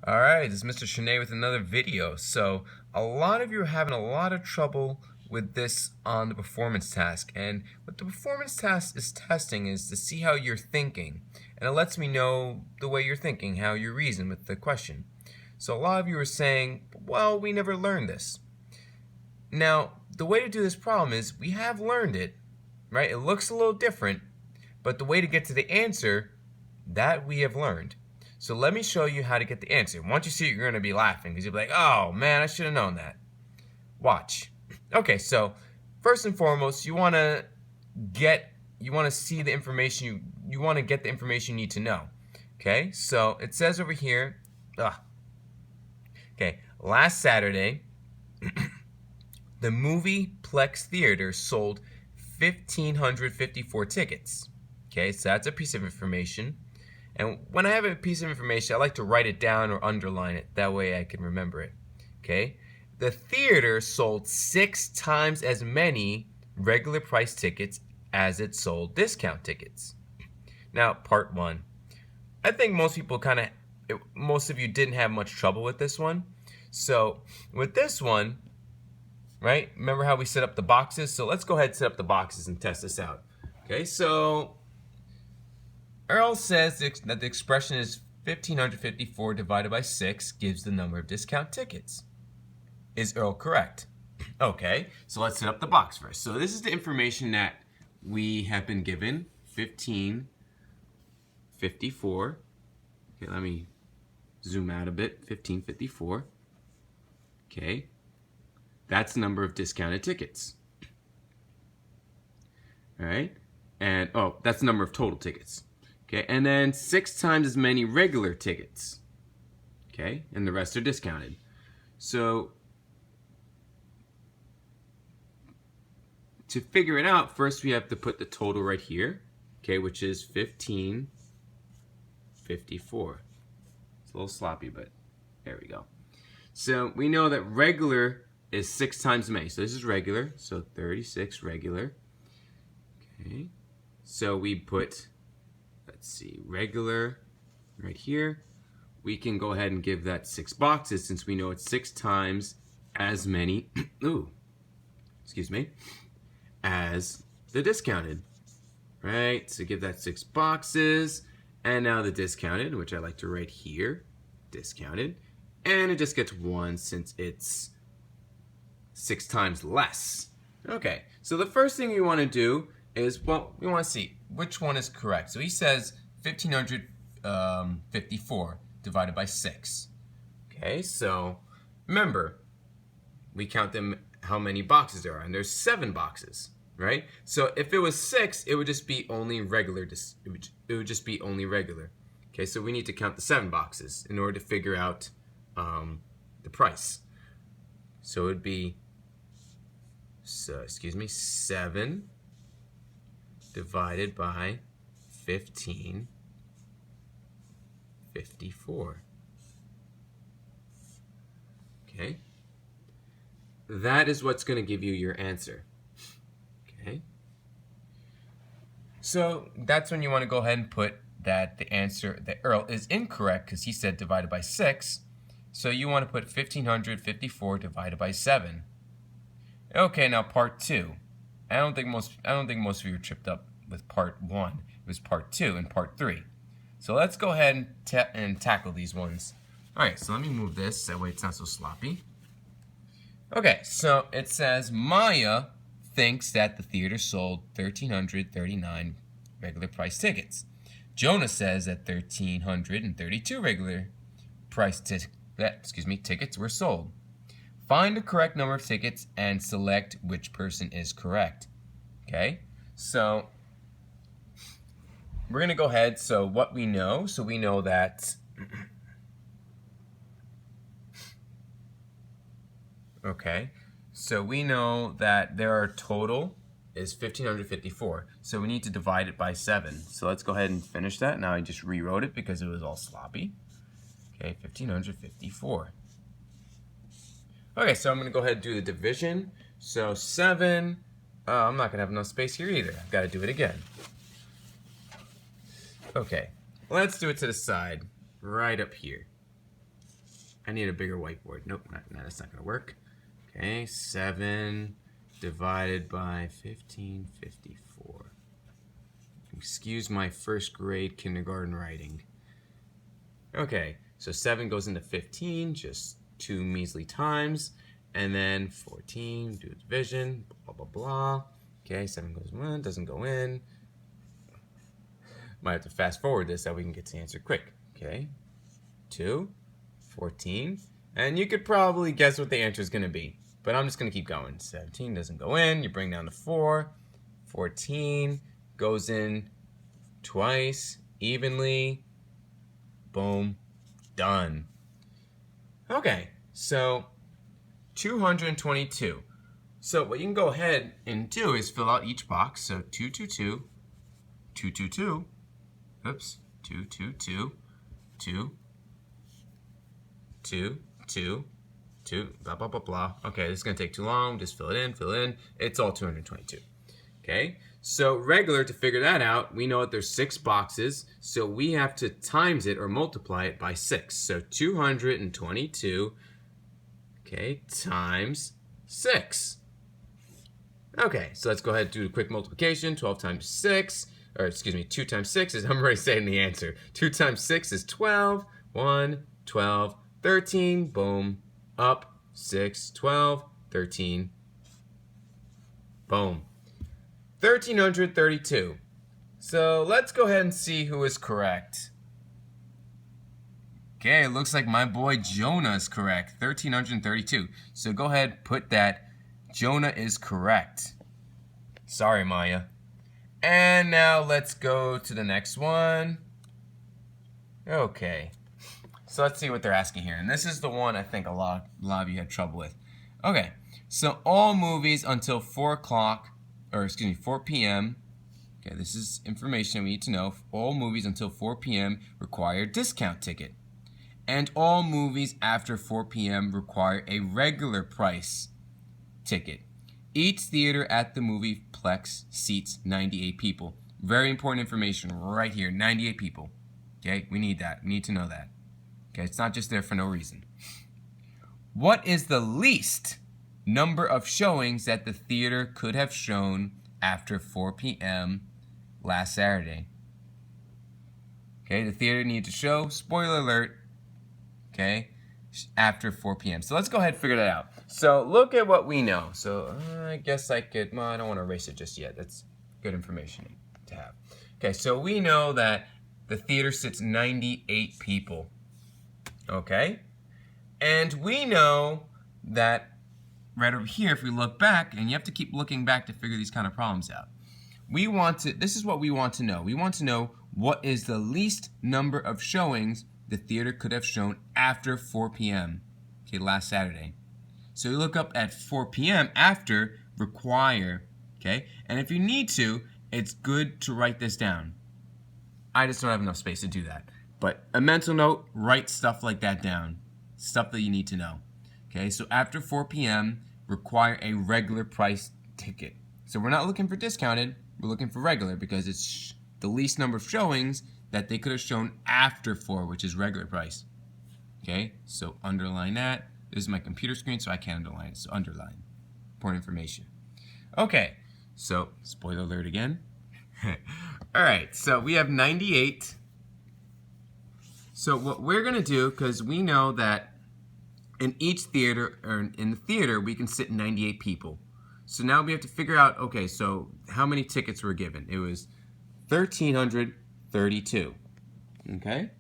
Alright, this is Mr. Shanae with another video. So, a lot of you are having a lot of trouble with this on the performance task. And what the performance task is testing is to see how you're thinking. And it lets me know the way you're thinking, how you reason with the question. So, a lot of you are saying, well, we never learned this. Now, the way to do this problem is we have learned it, right? It looks a little different, but the way to get to the answer, that we have learned. So let me show you how to get the answer. Once you see it, you're going to be laughing because you'll be like, oh man, I should have known that. Watch. Okay, so first and foremost, you want to see the information, you want to get the information you need to know. Okay, so it says over here, okay, last Saturday, the Movie Plex Theater sold 1,554 tickets. Okay, so that's a piece of information. And when I have a piece of information, I like to write it down or underline it. That way I can remember it. Okay? The theater sold 6 times as many regular price tickets as it sold discount tickets. Now, part 1. I think most of you didn't have much trouble with this one. So, with this one, right? Remember how we set up the boxes? So let's go ahead and set up the boxes and test this out. Okay, so Earl says that the expression is 1,554 divided by 6 gives the number of discount tickets. Is Earl correct? Okay, so let's set up the box first. So this is the information that we have been given, 1,554. Okay, let me zoom out a bit, 1,554. Okay, that's the number of discounted tickets. All right, and that's the number of total tickets. Okay, and then 6 times as many regular tickets. Okay, and the rest are discounted. So to figure it out, first we have to put the total right here, okay, which is 1,554. It's a little sloppy, but there we go. So we know that regular is 6 times many. So this is regular, so 36 regular. Okay, so we put, let's see, regular right here. We can go ahead and give that 6 boxes since we know it's 6 times as many, as the discounted, right? So give that 6 boxes, and now the discounted, which I like to write here, discounted, and it just gets 1 since it's 6 times less. Okay, so the first thing we want to do is, well, we want to see which one is correct. So he says 1,554 divided by 6. Okay, so remember, we count them how many boxes there are, and there's 7 boxes, right? So if it was 6, it would just be only regular. It would just be only regular. Okay, so we need to count the 7 boxes in order to figure out the price. So it would be, 7 divided by 1,554. Okay, that is what's going to give you your answer. Okay, so that's when you want to go ahead and put that the answer that Earl is incorrect because he said divided by 6. So you want to put 1,554 divided by 7. Okay, now part 2. I don't think most of you were tripped up with part 1. It was part 2 and part 3. So let's go ahead and tackle these ones. All right, so let me move this that way it's not so sloppy. Okay, so it says Maya thinks that the theater sold 1,339 regular price tickets. Jonah says that 1,332 regular price tickets were sold. Find the correct number of tickets and select which person is correct. Okay, so we're going to go ahead. So what we know, we know that, okay, so we know that there are total is 1,554. So we need to divide it by 7. So let's go ahead and finish that. Now I just rewrote it because it was all sloppy. Okay, 1,554. Okay, so I'm going to go ahead and do the division. So 7, I'm not going to have enough space here either. I've got to do it again. Okay, let's do it to the side, right up here. I need a bigger whiteboard. Nope, that's not going to work. Okay, 7 divided by 1554. Excuse my first grade kindergarten writing. Okay, so 7 goes into 15, just 2 measly times. And then 14, do division, blah, blah, blah. Okay, 7 goes in, doesn't go in. Might have to fast forward this so we can get to the answer quick. Okay, 2, 14. And you could probably guess what the answer is going to be. But I'm just going to keep going. 17 doesn't go in. You bring down to 4. 14 goes in twice, evenly. Boom. Done. Okay, so 222. So what you can go ahead and do is fill out each box. So 222, 222, oops, 222, 2, 2, 2, 2, blah, blah, blah, blah. Okay, this is going to take too long. Just fill it in. It's all 222. Okay, so regular, to figure that out, we know that there's 6 boxes, so we have to times it or multiply it by 6. So 222, okay, times 6. Okay, so let's go ahead and do a quick multiplication. 12 times 6, or excuse me, 2 times 6 is, I'm already saying the answer. 2 times 6 is 12. 1, 12, 13, boom, up, 6, 12, 13, boom. 1,332. So let's go ahead and see who is correct. Okay, it looks like my boy Jonah is correct. 1,332. So go ahead, put that. Jonah is correct. Sorry, Maya. And now let's go to the next one. Okay. So let's see what they're asking here. And this is the one I think a lot of you had trouble with. Okay. So all movies until 4 p.m. Okay, this is information we need to know. All movies until 4 p.m. require a discount ticket. And all movies after 4 p.m. require a regular price ticket. Each theater at the Movieplex seats 98 people. Very important information right here, 98 people. Okay, we need that. We need to know that. Okay, it's not just there for no reason. What is the least number of showings that the theater could have shown after 4 p.m. last Saturday? Okay, the theater needed to show, spoiler alert, okay, after 4 p.m. So let's go ahead and figure that out. So look at what we know. So I guess I could, well, I don't want to erase it just yet. That's good information to have. Okay, so we know that the theater sits 98 people. Okay? And we know that right over here, if we look back, and you have to keep looking back to figure these kind of problems out. This is what we want to know. We want to know what is the least number of showings the theater could have shown after 4 p.m. Okay, last Saturday. So you look up at 4 p.m. after require, okay? And if you need to, it's good to write this down. I just don't have enough space to do that. But a mental note, write stuff like that down. Stuff that you need to know. Okay, so after 4 p.m., require a regular price ticket. So we're not looking for discounted, we're looking for regular because it's the least number of showings that they could have shown after 4, which is regular price. Okay, so underline that. This is my computer screen, so I can't underline it, so underline. Important information. Okay, so spoiler alert again. All right, so we have 98. So what we're going to do, because we know that in each theater, or in the theater, we can sit 98 people. So now we have to figure out, okay, so how many tickets were given? It was 1,332, okay?